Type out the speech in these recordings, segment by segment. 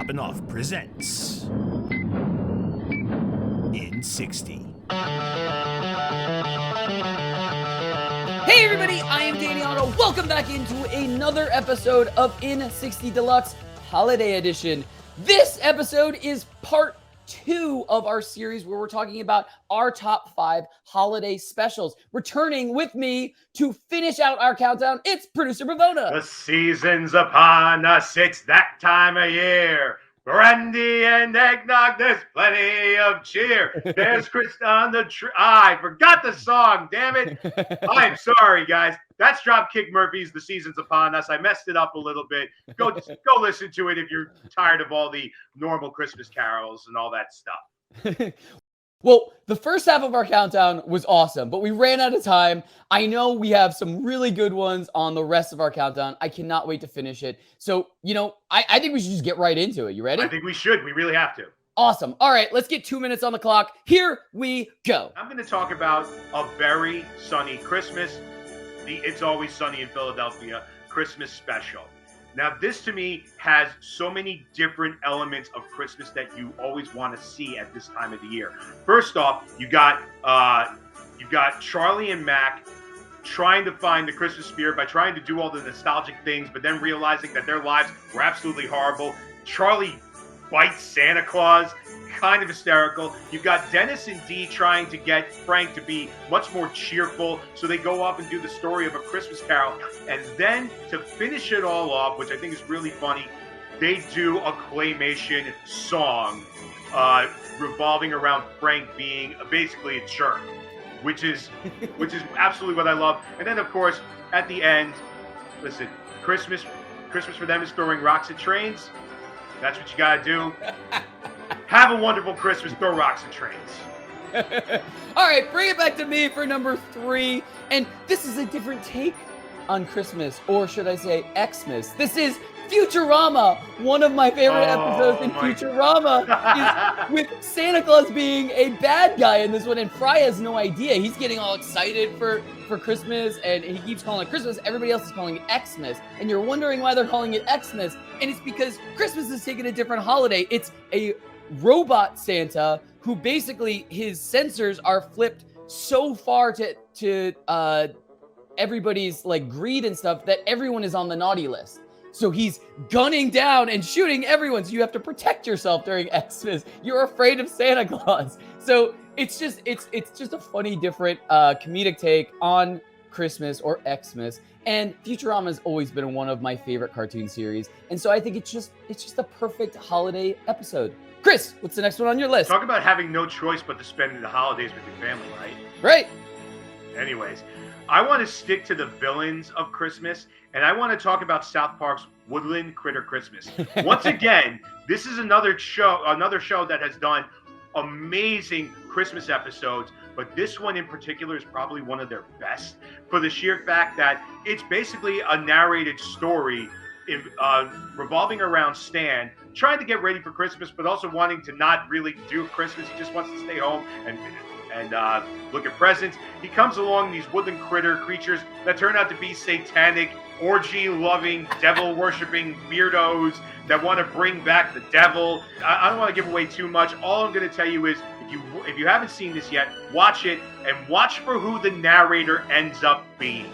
Poppin Off presents In 60. Hey everybody, I am Daniano. Welcome back into another episode of In 60 Deluxe Holiday Edition. This episode is part 2 of our series where we're talking about our top 5 holiday specials. Returning with me to finish out our countdown, it's producer Bavona. The season's upon us, it's that time of year. Brandy and eggnog, there's plenty of cheer. There's Chris on the tree. I forgot the song, damn it. I'm sorry, guys. That's Dropkick Murphys, The Season's Upon Us. I messed it up a little bit. Go listen to it if you're tired of all the normal Christmas carols and all that stuff. Well, the first half of our countdown was awesome, but we ran out of time. I know we have some really good ones on the rest of our countdown. I cannot wait to finish it. So, I think we should just get right into it. You ready? I think we should. We really have to. Awesome. All right, let's get 2 minutes on the clock. Here we go. I'm going to talk about a very sunny Christmas, the It's Always Sunny in Philadelphia Christmas special. Now, this to me has so many different elements of Christmas that you always want to see at this time of the year. First off, you got Charlie and Mac trying to find the Christmas spirit by trying to do all the nostalgic things, but then realizing that their lives were absolutely horrible. Charlie bites Santa Claus, kind of hysterical. You've got Dennis and Dee trying to get Frank to be much more cheerful, so they go off and do the story of A Christmas Carol. And then to finish it all off, which I think is really funny, they do a claymation song revolving around Frank being basically a jerk, which is absolutely what I love. And then, of course, at the end, listen, Christmas for them is throwing rocks at trains. That's what you got to do. Have a wonderful Christmas. Throw rocks at trains. All right, bring it back to me for number 3. And this is a different take on Christmas, or should I say Xmas. This is Futurama. One of my favorite episodes in Futurama is with Santa Claus being a bad guy in this one, and Fry has no idea. He's getting all excited for Christmas, and he keeps calling it Christmas. Everybody else is calling it Xmas, and you're wondering why they're calling it Xmas, and it's because Christmas is taking a different holiday. It's a robot Santa who basically his sensors are flipped so far to everybody's like greed and stuff that everyone is on the naughty list. So he's gunning down and shooting everyone. So you have to protect yourself during Xmas. You're afraid of Santa Claus. So it's just a funny, different comedic take on Christmas or Xmas. And Futurama has always been one of my favorite cartoon series. And so I think it's just a perfect holiday episode. Chris, what's the next one on your list? Talk about having no choice but to spend the holidays with your family, right? Right. Anyways, I want to stick to the villains of Christmas, and I want to talk about South Park's Woodland Critter Christmas. Once again, this is another show that has done amazing Christmas episodes, but this one in particular is probably one of their best for the sheer fact that it's basically a narrated story revolving around Stan trying to get ready for Christmas, but also wanting to not really do Christmas. He just wants to stay home and look at presents. He comes along these woodland critter creatures that turn out to be satanic, orgy-loving, devil-worshipping weirdos that want to bring back the devil. I don't want to give away too much. All I'm going to tell you is, if you haven't seen this yet, watch it, and watch for who the narrator ends up being.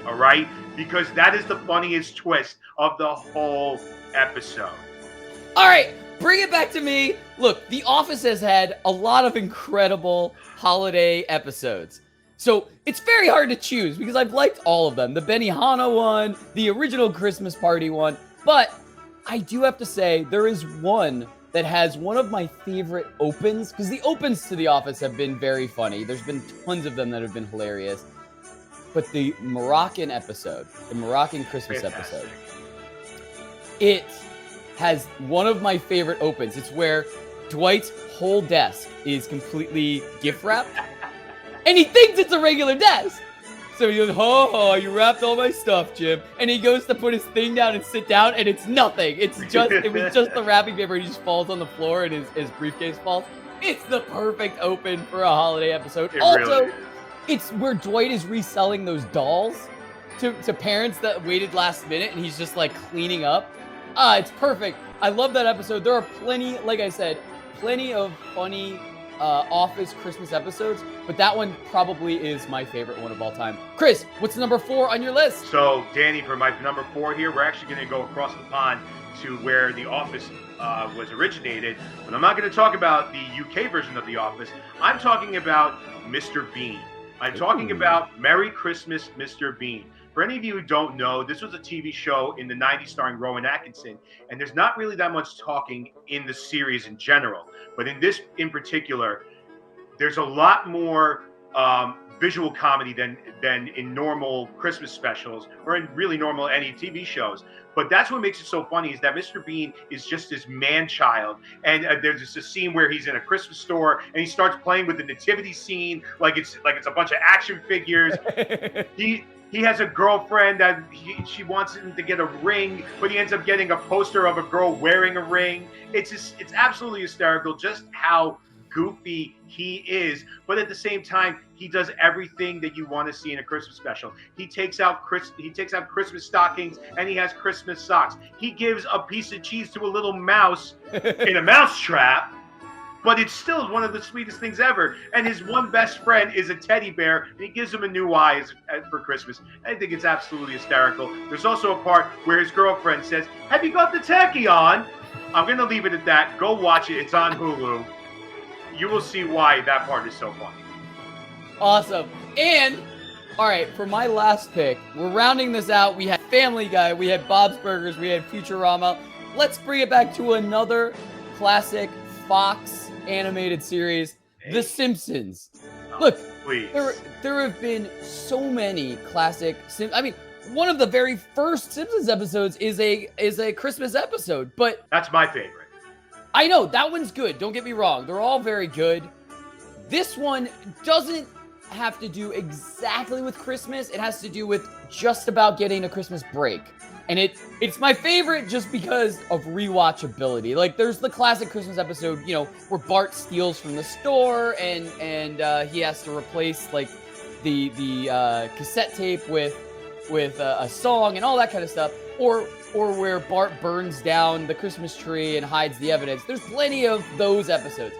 All right? Because that is the funniest twist of the whole episode. All right, bring it back to me. Look, The Office has had a lot of incredible holiday episodes. So it's very hard to choose because I've liked all of them. The Benihana one, the original Christmas party one. But I do have to say there is one that has one of my favorite opens, because the opens to The Office have been very funny. There's been tons of them that have been hilarious. But the Moroccan episode, the Moroccan Christmas episode, it has one of my favorite opens. It's where Dwight's whole desk is completely gift wrapped, and he thinks it's a regular desk. So he goes, "Oh, you wrapped all my stuff, Jim." And he goes to put his thing down and sit down, and it's nothing. It was just the wrapping paper. He just falls on the floor, and his briefcase falls. It's the perfect open for a holiday episode. Also, it's where Dwight is reselling those dolls to parents that waited last minute, and he's just like cleaning up. It's perfect. I love that episode. There are plenty, like I said, plenty of funny Office Christmas episodes, but that one probably is my favorite one of all time. Chris, what's number 4 on your list? So, Danny, for my number 4 here, we're actually going to go across the pond to where The Office was originated. But I'm not going to talk about the UK version of The Office. I'm talking about Mr. Bean. I'm talking about Merry Christmas, Mr. Bean. For any of you who don't know, this was a TV show in the 90s starring Rowan Atkinson, and there's not really that much talking in the series in general. But in this in particular, there's a lot more visual comedy than in normal Christmas specials or in really normal any TV shows. But that's what makes it so funny is that Mr. Bean is just this man-child. And there's just a scene where he's in a Christmas store and he starts playing with the nativity scene like it's a bunch of action figures. He has a girlfriend that she wants him to get a ring, but he ends up getting a poster of a girl wearing a ring. It's absolutely hysterical just how goofy he is, but at the same time, he does everything that you want to see in a Christmas special. He takes out Christmas stockings and he has Christmas socks. He gives a piece of cheese to a little mouse in a mouse trap. But it's still one of the sweetest things ever. And his one best friend is a teddy bear, and he gives him a new eye for Christmas. I think it's absolutely hysterical. There's also a part where his girlfriend says, "Have you got the tacky on?" I'm going to leave it at that. Go watch it. It's on Hulu. You will see why that part is so funny. Awesome. And, all right, for my last pick, we're rounding this out. We had Family Guy, we had Bob's Burgers, we had Futurama. Let's bring it back to another classic Fox animated series, The Simpsons. Look, please. There have been so many classic one of the very first Simpsons episodes is a Christmas episode, but that's my favorite. I know that one's good. Don't get me wrong. They're all very good. This one doesn't have to do exactly with Christmas. It has to do with just about getting a Christmas break. And it's my favorite just because of rewatchability. Like, there's the classic Christmas episode, where Bart steals from the store and he has to replace like the cassette tape with a song and all that kind of stuff. Or where Bart burns down the Christmas tree and hides the evidence. There's plenty of those episodes.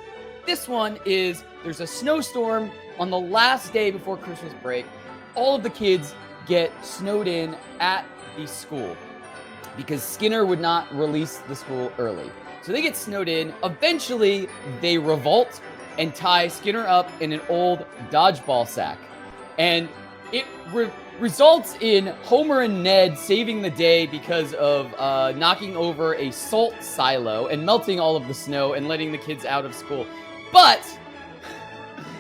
This one is there's a snowstorm on the last day before Christmas break. All of the kids get snowed in at the school because Skinner would not release the school early. So they get snowed in. Eventually, they revolt and tie Skinner up in an old dodgeball sack. And it results in Homer and Ned saving the day because of knocking over a salt silo and melting all of the snow and letting the kids out of school. But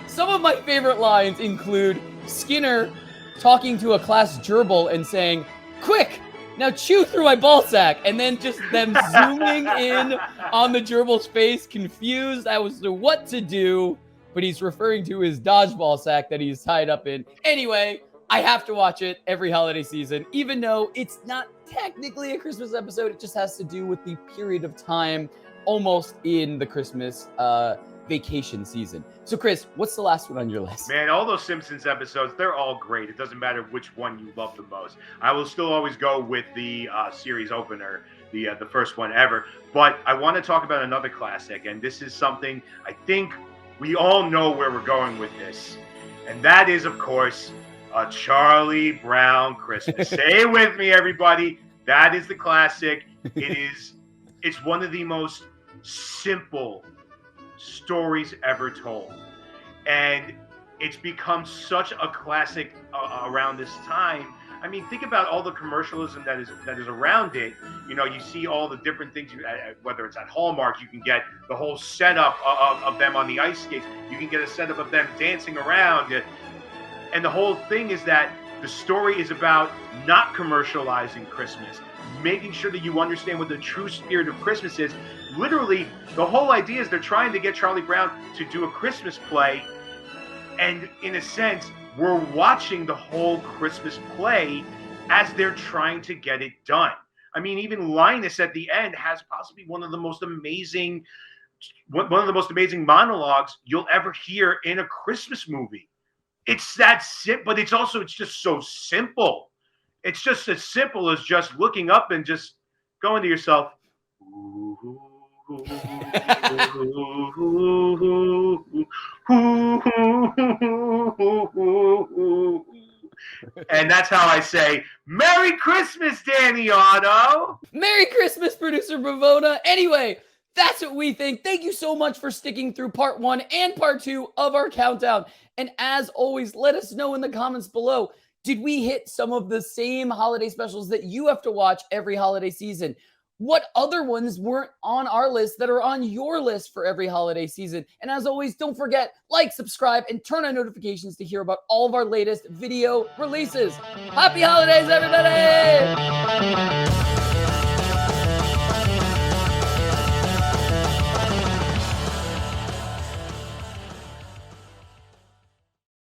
some of my favorite lines include Skinner talking to a class gerbil and saying, "Quick, now chew through my ball sack," and then just them zooming in on the gerbil's face, confused as to what to do, but he's referring to his dodgeball sack that he's tied up in. Anyway, I have to watch it every holiday season, even though it's not technically a Christmas episode. It just has to do with the period of time almost in the Christmas vacation season. So, Chris, what's the last one on your list? Man, all those Simpsons episodes, they're all great. It doesn't matter which one you love the most. I will still always go with the series opener, the first one ever. But I want to talk about another classic, and this is something I think we all know where we're going with this. And that is, of course, A Charlie Brown Christmas. Say it with me, everybody. That is the classic. It's one of the most simple stories ever told, and it's become such a classic around this time. I mean, think about all the commercialism that is around it. You see all the different things. Whether it's at Hallmark, you can get the whole setup of them on the ice skates. You can get a setup of them dancing around, and the whole thing is that the story is about not commercializing Christmas, making sure that you understand what the true spirit of Christmas is. Literally, the whole idea is they're trying to get Charlie Brown to do a Christmas play. And in a sense, we're watching the whole Christmas play as they're trying to get it done. I mean, even Linus at the end has possibly one of the most amazing monologues you'll ever hear in a Christmas movie. It's that simple, but it's just so simple. It's just as simple as just looking up and just going to yourself, and that's how I say, Merry Christmas, Danny Otto. Merry Christmas, producer Bravona. Anyway, that's what we think. Thank you so much for sticking through part 1 and part 2 of our countdown. And as always, let us know in the comments below, did we hit some of the same holiday specials that you have to watch every holiday season? What other ones weren't on our list that are on your list for every holiday season? And as always, don't forget, like, subscribe, and turn on notifications to hear about all of our latest video releases. Happy holidays, everybody!